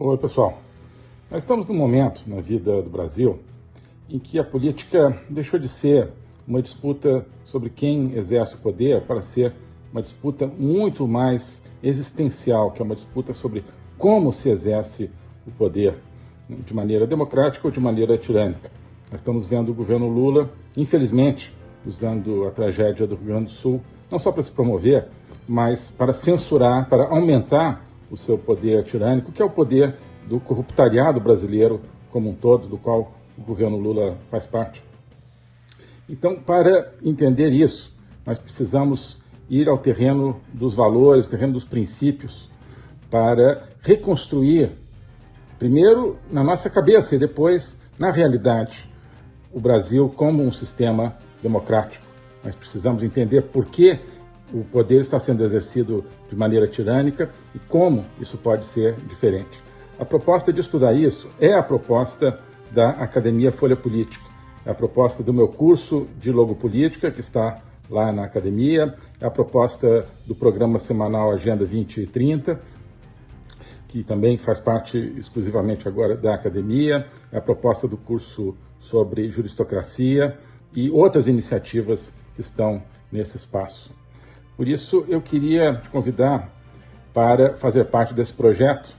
Oi, pessoal. Nós estamos num momento na vida do Brasil em que a política deixou de ser uma disputa sobre quem exerce o poder para ser uma disputa muito mais existencial, que é uma disputa sobre como se exerce o poder, de maneira democrática ou de maneira tirânica. Nós estamos vendo o governo Lula, infelizmente, usando a tragédia do Rio Grande do Sul, não só para se promover, mas para censurar, para aumentar o seu poder tirânico, que é o poder do corruptariado brasileiro como um todo, do qual o governo Lula faz parte. Então, para entender isso, nós precisamos ir ao terreno dos valores, terreno dos princípios, para reconstruir, primeiro na nossa cabeça e depois na realidade, o Brasil como um sistema democrático. Nós precisamos entender por que o poder está sendo exercido de maneira tirânica e como isso pode ser diferente. A proposta de estudar isso é a proposta da Academia Folha Política, é a proposta do meu curso de Logopolítica, que está lá na Academia, é a proposta do programa semanal Agenda 2030, que também faz parte exclusivamente agora da Academia, é a proposta do curso sobre Juristocracia e outras iniciativas que estão nesse espaço. Por isso, eu queria te convidar para fazer parte desse projeto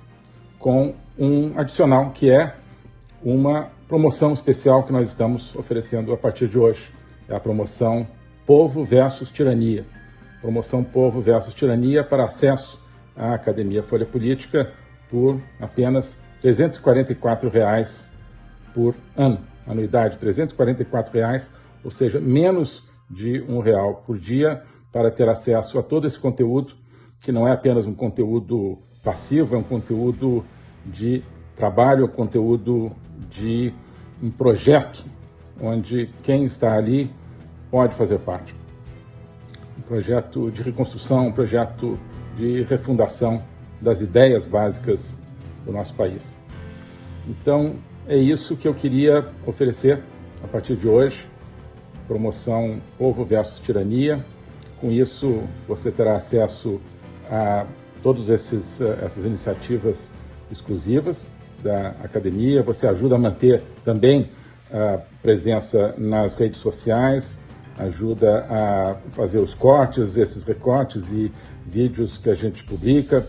com um adicional, que é uma promoção especial que nós estamos oferecendo a partir de hoje. É a promoção Povo versus Tirania. Promoção Povo versus Tirania para acesso à Academia Folha Política por apenas R$ 344 por ano. Anuidade R$ 344, ou seja, menos de R$ 1 por dia, para ter acesso a todo esse conteúdo, que não é apenas um conteúdo passivo, é um conteúdo de trabalho, é um conteúdo de um projeto, onde quem está ali pode fazer parte. Um projeto de reconstrução, um projeto de refundação das ideias básicas do nosso país. Então, é isso que eu queria oferecer a partir de hoje, promoção Povo versus Tirania. Com isso, você terá acesso a todas essas iniciativas exclusivas da Academia. Você ajuda a manter também a presença nas redes sociais, ajuda a fazer os cortes, esses recortes e vídeos que a gente publica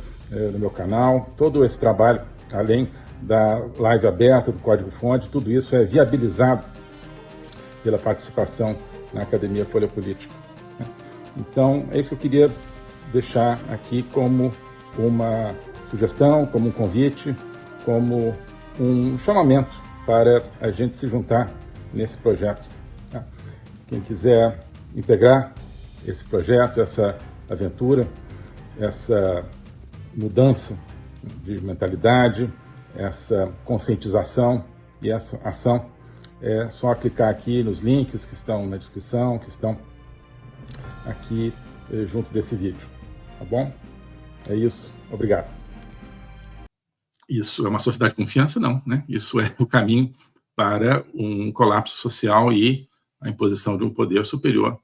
no meu canal. Todo esse trabalho, além da live aberta, do código-fonte, tudo isso é viabilizado pela participação na Academia Folha Política. Então, é isso que eu queria deixar aqui como uma sugestão, como um convite, como um chamamento para a gente se juntar nesse projeto. Quem quiser integrar esse projeto, essa aventura, essa mudança de mentalidade, essa conscientização e essa ação, é só clicar aqui nos links que estão na descrição, que estão aqui junto desse vídeo, tá bom? É isso, obrigado. Isso é uma sociedade de confiança? Não, né? Isso é o caminho para um colapso social e a imposição de um poder superior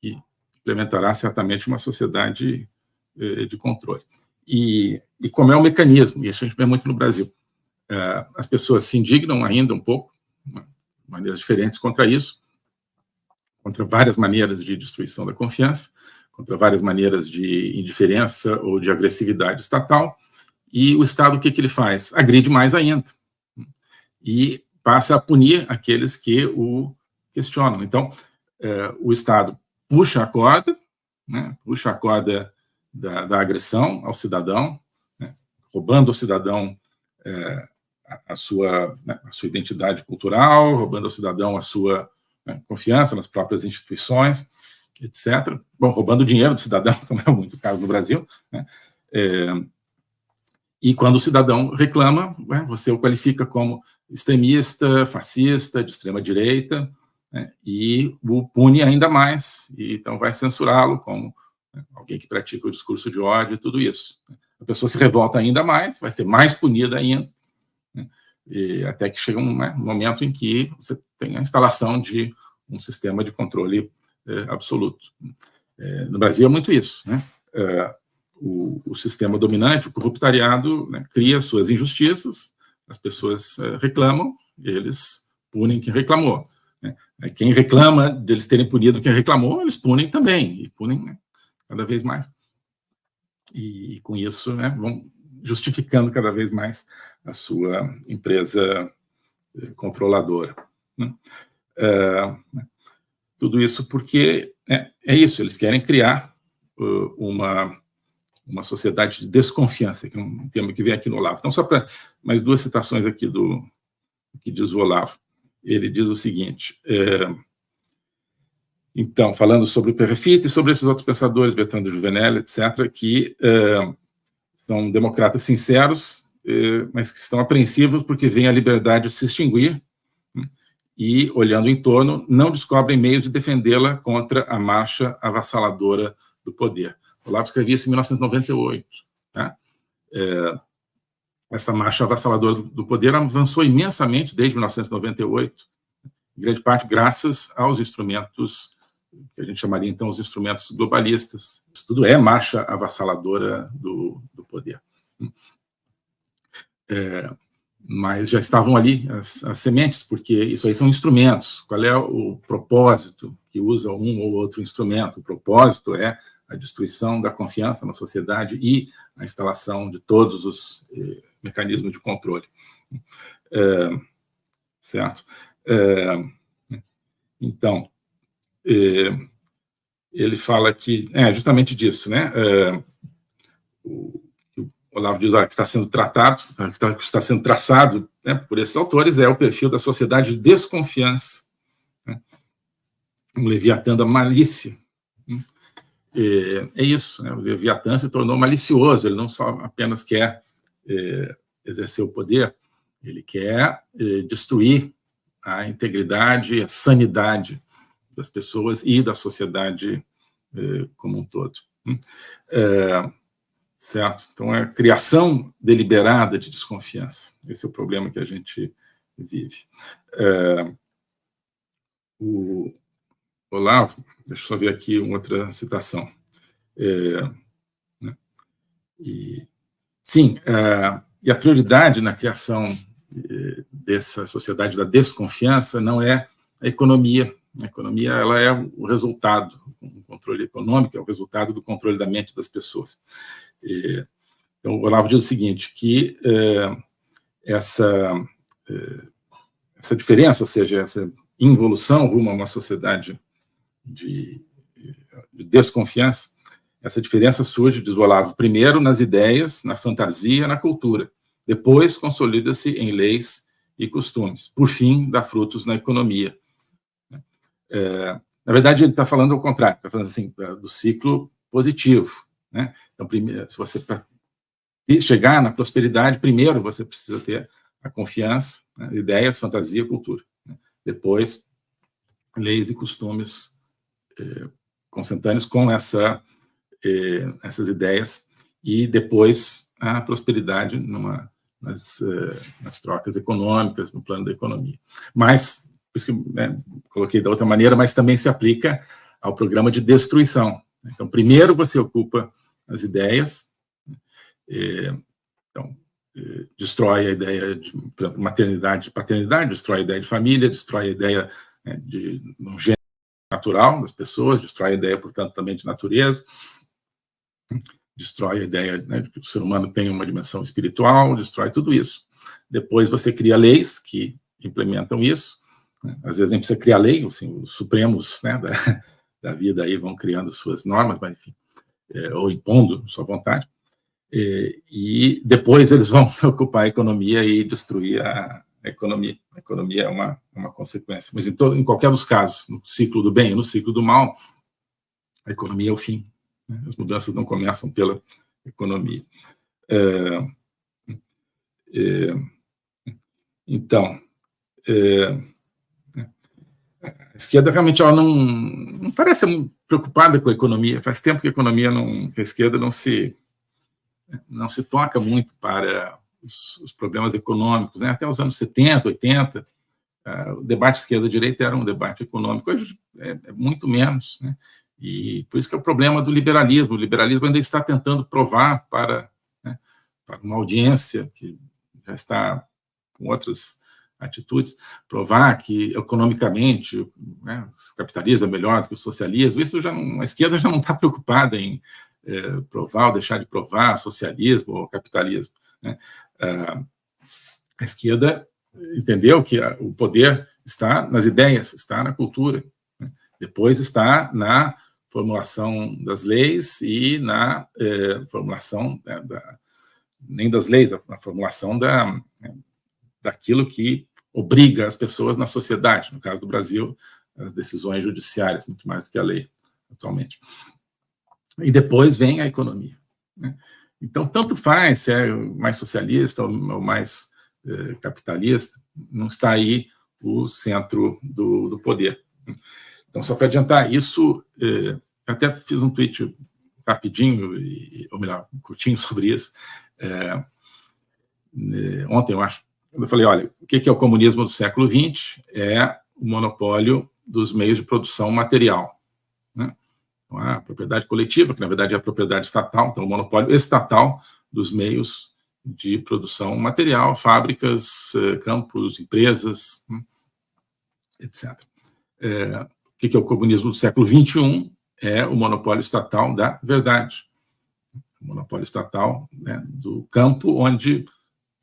que implementará certamente uma sociedade de controle. E como é um mecanismo, e isso a gente vê muito no Brasil, as pessoas se indignam ainda um pouco, de maneiras diferentes contra isso, contra várias maneiras de destruição da confiança, contra várias maneiras de indiferença ou de agressividade estatal, e o Estado, o que ele faz? Agride mais ainda, e passa a punir aqueles que o questionam. Então, o Estado puxa a corda, né, puxa a corda da agressão ao cidadão, né, roubando ao cidadão a sua identidade cultural, roubando ao cidadão a sua confiança nas próprias instituições, etc. Bom, roubando o dinheiro do cidadão, como é muito caro no Brasil, né? E quando o cidadão reclama, você o qualifica como extremista, fascista, de extrema-direita, né? E o pune ainda mais, e então vai censurá-lo como alguém que pratica o discurso de ódio e tudo isso. A pessoa se revolta ainda mais, vai ser mais punida ainda, né? E até que chega um momento em que você tem a instalação de um sistema de controle absoluto. No Brasil é muito isso, né? o sistema dominante, o corruptariado, né, cria suas injustiças, as pessoas reclamam, e eles punem quem reclamou. Né? Quem reclama de eles terem punido quem reclamou, eles punem também, e punem, né, cada vez mais. E com isso, né, vão justificando cada vez mais a sua empresa controladora. Né? Tudo isso porque é isso, eles querem criar uma sociedade de desconfiança, que é um termo que vem aqui no Olavo. Então, só para mais duas citações aqui do que diz o Olavo. Ele diz o seguinte, então, falando sobre o Perrefit e sobre esses outros pensadores, Bertrand de Juvenel, etc., que são democratas sinceros, mas que estão apreensivos porque veem a liberdade se extinguir e, olhando em torno, não descobrem meios de defendê-la contra a marcha avassaladora do poder. O Olavo escrevia isso em 1998. Tá? Essa marcha avassaladora do poder avançou imensamente desde 1998, em grande parte graças aos instrumentos que a gente chamaria, então, os instrumentos globalistas. Isso tudo é marcha avassaladora do poder. Mas já estavam ali as sementes, porque isso aí são instrumentos. Qual é o propósito que usa um ou outro instrumento? O propósito é a destruição da confiança na sociedade e a instalação de todos os mecanismos de controle. Certo? Então, ele fala que justamente disso, né? O Olavo diz que está sendo tratado, que está sendo traçado, né, por esses autores, é o perfil da sociedade de desconfiança, né? Um Leviatã da malícia. É isso, né? O Leviatã se tornou malicioso, ele não só apenas quer exercer o poder, ele quer destruir a integridade, a sanidade das pessoas e da sociedade como um todo. Certo? Então, é a criação deliberada de desconfiança. Esse é o problema que a gente vive. O Olavo, deixa eu só ver aqui uma outra citação. Né? Sim, e a prioridade na criação dessa sociedade da desconfiança não é a economia. A economia, ela é o resultado, o controle econômico é o resultado do controle da mente das pessoas. Então, o Olavo diz o seguinte, que essa diferença, ou seja, essa involução rumo a uma sociedade de desconfiança, essa diferença surge, diz o Olavo, primeiro nas ideias, na fantasia, na cultura, depois consolida-se em leis e costumes, por fim, dá frutos na economia. Na verdade, ele está falando ao contrário, está falando assim, do ciclo positivo. Né? Então, primeiro, se você chegar na prosperidade, primeiro você precisa ter a confiança, né? Ideias, fantasia, cultura. Né? Depois, leis e costumes consentâneos com essas ideias, e depois a prosperidade nas trocas econômicas, no plano da economia. Mas, por isso que coloquei da outra maneira, mas também se aplica ao programa de destruição. Então, primeiro você ocupa as ideias, então, destrói a ideia de maternidade e paternidade, destrói a ideia de família, destrói a ideia de um gênero natural das pessoas, destrói a ideia, portanto, também de natureza, destrói a ideia, né, de que o ser humano tem uma dimensão espiritual, destrói tudo isso. Depois você cria leis que implementam isso, né? Às vezes nem precisa criar lei, assim, os supremos, né, da vida aí vão criando suas normas, mas enfim, ou impondo sua vontade, e depois eles vão ocupar a economia e destruir a economia. A economia é uma consequência. Mas em qualquer dos casos, no ciclo do bem e no ciclo do mal, a economia é o fim. Né? As mudanças não começam pela economia. Então, a esquerda realmente ela não parece muito preocupada com a economia. Faz tempo que a esquerda não se toca muito para os problemas econômicos, né? Até os anos 70, 80, o debate esquerda-direita era um debate econômico, hoje é muito menos, né? E por isso que é o problema do liberalismo. O liberalismo ainda está tentando provar para uma audiência que já está com outras atitudes, provar que economicamente, né, o capitalismo é melhor do que o socialismo. Isso a esquerda já não está preocupada em provar ou deixar de provar socialismo ou capitalismo, né? A esquerda entendeu que o poder está nas ideias, está na cultura, né? Depois está na formulação das leis e na formulação nem das leis, na formulação daquilo que obriga as pessoas na sociedade, no caso do Brasil, as decisões judiciárias, muito mais do que a lei atualmente. E depois vem a economia, né? Então, tanto faz se é mais socialista ou mais capitalista, não está aí o centro do poder. Então, só para adiantar, isso, eu até fiz um tweet rapidinho, ou melhor, curtinho sobre isso, ontem, eu acho. Eu falei, olha, o que é o comunismo do século XX? É o monopólio dos meios de produção material, né? Então, a propriedade coletiva, que na verdade é a propriedade estatal, então o monopólio estatal dos meios de produção material, fábricas, campos, empresas, etc. O que é o comunismo do século XXI? É o monopólio estatal da verdade. O monopólio estatal, né, do campo onde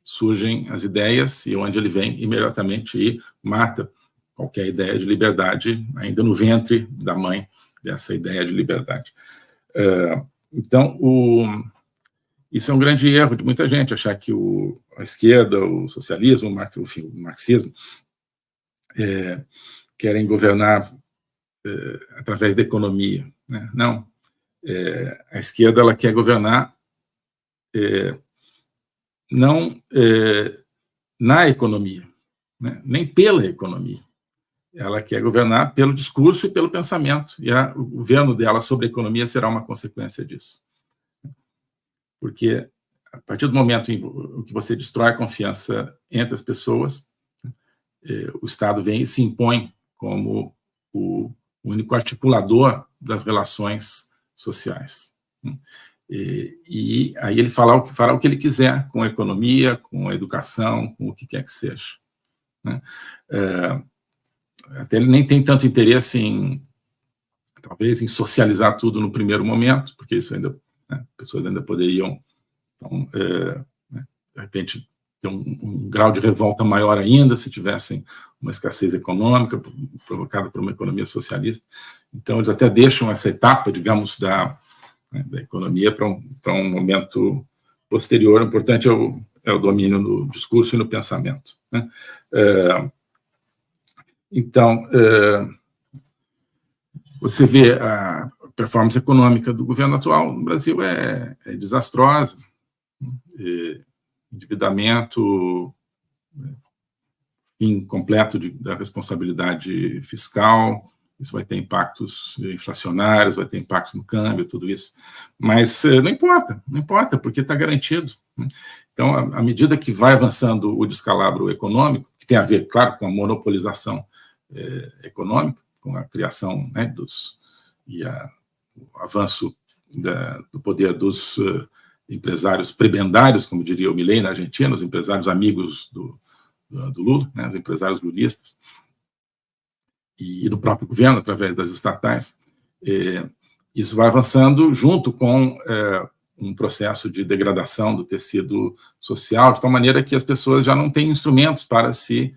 surgem as ideias e onde ele vem imediatamente e mata qualquer ideia de liberdade, ainda no ventre da mãe dessa ideia de liberdade. Então, isso é um grande erro de muita gente, achar que a esquerda, o socialismo, o marxismo, querem governar através da economia, né? Não. A esquerda ela quer governar não na economia, né? Nem pela economia. Ela quer governar pelo discurso e pelo pensamento, e o governo dela sobre a economia será uma consequência disso. Porque, a partir do momento em que você destrói a confiança entre as pessoas, o Estado vem e se impõe como o único articulador das relações sociais. E aí ele fará o que ele quiser com a economia, com a educação, com o que quer que seja, né? Até ele nem tem tanto interesse talvez em socializar tudo no primeiro momento, porque isso ainda, né, pessoas ainda poderiam, então, né, de repente, ter um grau de revolta maior ainda se tivessem uma escassez econômica provocada por uma economia socialista. Então, eles até deixam essa etapa, digamos, da economia para um momento posterior. O importante é o domínio no discurso e no pensamento, né? Então, você vê a performance econômica do governo atual no Brasil é desastrosa. Endividamento, fim completo da responsabilidade fiscal, isso vai ter impactos inflacionários, vai ter impactos no câmbio, tudo isso. Mas não importa, porque está garantido, né? Então, à medida que vai avançando o descalabro econômico, que tem a ver, claro, com a monopolização econômica, com a criação, né, o avanço do poder dos empresários prebendários, como diria o Milei na Argentina, os empresários amigos do Lula, né, os empresários lulistas, e do próprio governo, através das estatais. Isso vai avançando junto com um processo de degradação do tecido social, de tal maneira que as pessoas já não têm instrumentos para se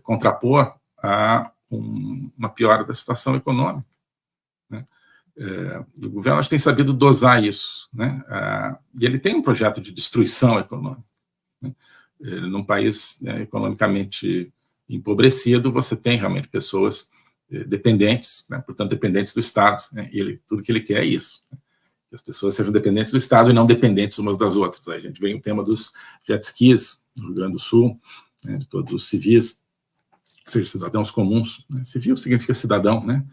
contrapor a uma piora da situação econômica, né? O governo tem sabido dosar isso, né? E ele tem um projeto de destruição econômica, né? Num país, né, economicamente empobrecido, você tem realmente pessoas dependentes, né, portanto, dependentes do Estado, né? E tudo que ele quer é isso, né? Que as pessoas sejam dependentes do Estado e não dependentes umas das outras. Aí a gente vem o tema dos jet skis no Rio Grande do Sul, né, de todos os civis, ou seja, cidadãos comuns, né? Civil significa cidadão, né?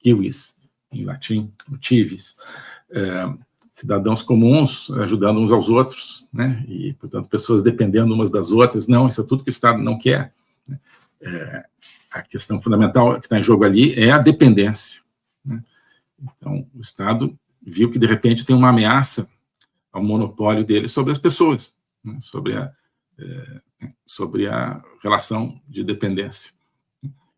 Civis, em latim, civis. Cidadãos comuns ajudando uns aos outros, né? E, portanto, pessoas dependendo umas das outras. Não, isso é tudo que o Estado não quer, né? A questão fundamental que está em jogo ali é a dependência, né? Então, o Estado viu que, de repente, tem uma ameaça ao monopólio dele sobre as pessoas, né, sobre a relação de dependência.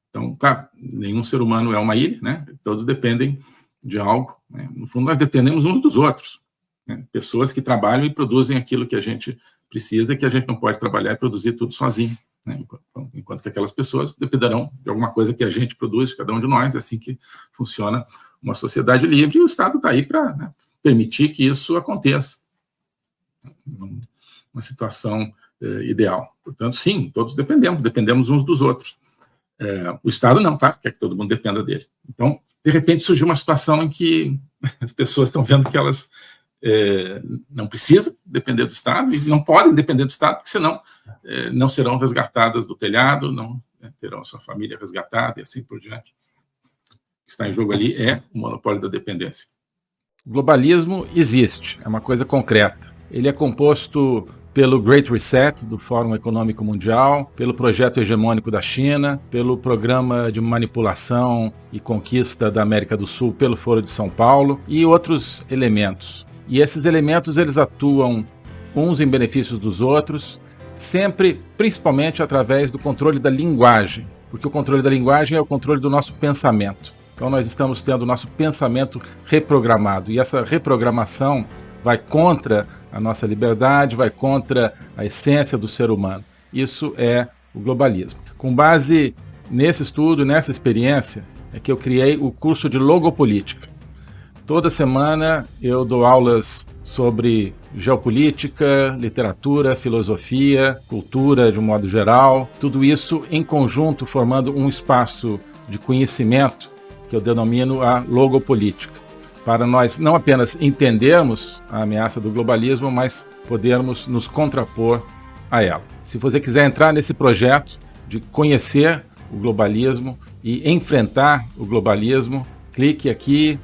Então, claro, nenhum ser humano é uma ilha, né? Todos dependem de algo, né? No fundo, nós dependemos uns dos outros, né? Pessoas que trabalham e produzem aquilo que a gente precisa, que a gente não pode trabalhar e produzir tudo sozinho, né? Enquanto que aquelas pessoas dependerão de alguma coisa que a gente produz, cada um de nós. É assim que funciona uma sociedade livre, e o Estado está aí para, né, permitir que isso aconteça, uma situação ideal. Portanto, sim, todos dependemos uns dos outros. O Estado não, tá? Quer que todo mundo dependa dele. Então, de repente, surgiu uma situação em que as pessoas estão vendo que elas não precisam depender do Estado e não podem depender do Estado, porque senão não serão resgatadas do telhado, não terão a sua família resgatada e assim por diante. O que está em jogo ali é o monopólio da dependência. O globalismo existe, é uma coisa concreta. Ele é composto pelo Great Reset, do Fórum Econômico Mundial, pelo projeto hegemônico da China, pelo programa de manipulação e conquista da América do Sul pelo Foro de São Paulo e outros elementos. E esses elementos, eles atuam uns em benefício dos outros, sempre, principalmente através do controle da linguagem, porque o controle da linguagem é o controle do nosso pensamento. Então nós estamos tendo o nosso pensamento reprogramado, e essa reprogramação vai contra a nossa liberdade, vai contra a essência do ser humano. Isso é o globalismo. Com base nesse estudo, nessa experiência, é que eu criei o curso de Logopolítica. Toda semana eu dou aulas sobre geopolítica, literatura, filosofia, cultura de um modo geral, tudo isso em conjunto formando um espaço de conhecimento que eu denomino a logopolítica, para nós não apenas entendermos a ameaça do globalismo, mas podermos nos contrapor a ela. Se você quiser entrar nesse projeto de conhecer o globalismo e enfrentar o globalismo, clique aqui.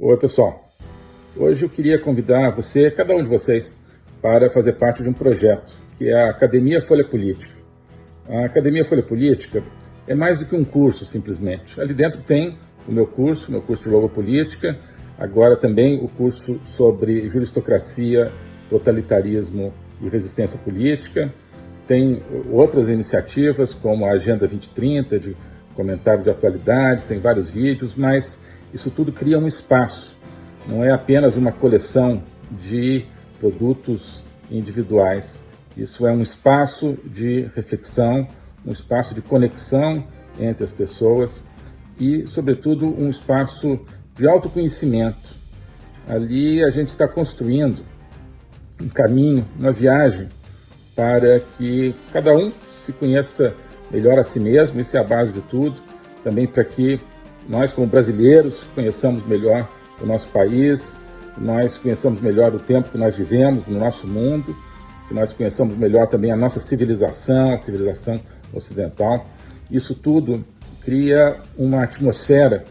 Oi, pessoal. Hoje eu queria convidar você, cada um de vocês, para fazer parte de um projeto, que é a Academia Folha Política. A Academia Folha Política é mais do que um curso, simplesmente. Ali dentro tem o meu curso de Logopolítica, agora também o curso sobre juristocracia, totalitarismo e resistência política. Tem outras iniciativas, como a Agenda 2030, de comentário de atualidades, tem vários vídeos, mas isso tudo cria um espaço, não é apenas uma coleção de produtos individuais. Isso é um espaço de reflexão, um espaço de conexão entre as pessoas e, sobretudo, um espaço de autoconhecimento. Ali a gente está construindo um caminho, uma viagem para que cada um se conheça melhor a si mesmo, isso é a base de tudo, também para que nós, como brasileiros, conheçamos melhor o nosso país, nós conheçamos melhor o tempo que nós vivemos no nosso mundo, que nós conheçamos melhor também a nossa civilização, a civilização ocidental. Isso tudo cria uma atmosfera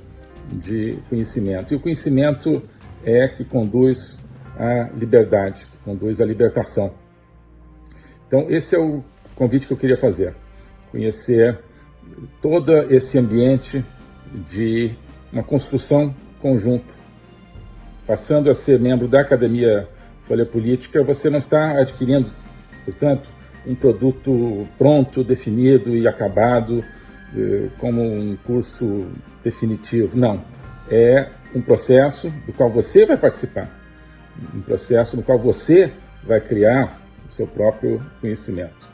de conhecimento. E o conhecimento é que conduz à liberdade, que conduz à libertação. Então, esse é o convite que eu queria fazer. Conhecer todo esse ambiente de uma construção conjunta. Passando a ser membro da Academia Folha Política, você não está adquirindo, portanto, um produto pronto, definido e acabado, como um curso definitivo. Não. É um processo do qual você vai participar, um processo no qual você vai criar o seu próprio conhecimento.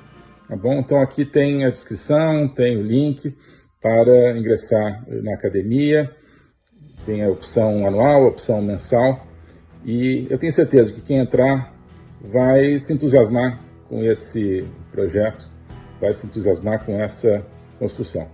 Tá bom? Então aqui tem a descrição, tem o link para ingressar na academia, tem a opção anual, a opção mensal, e eu tenho certeza que quem entrar vai se entusiasmar com esse projeto, vai se entusiasmar com essa construção.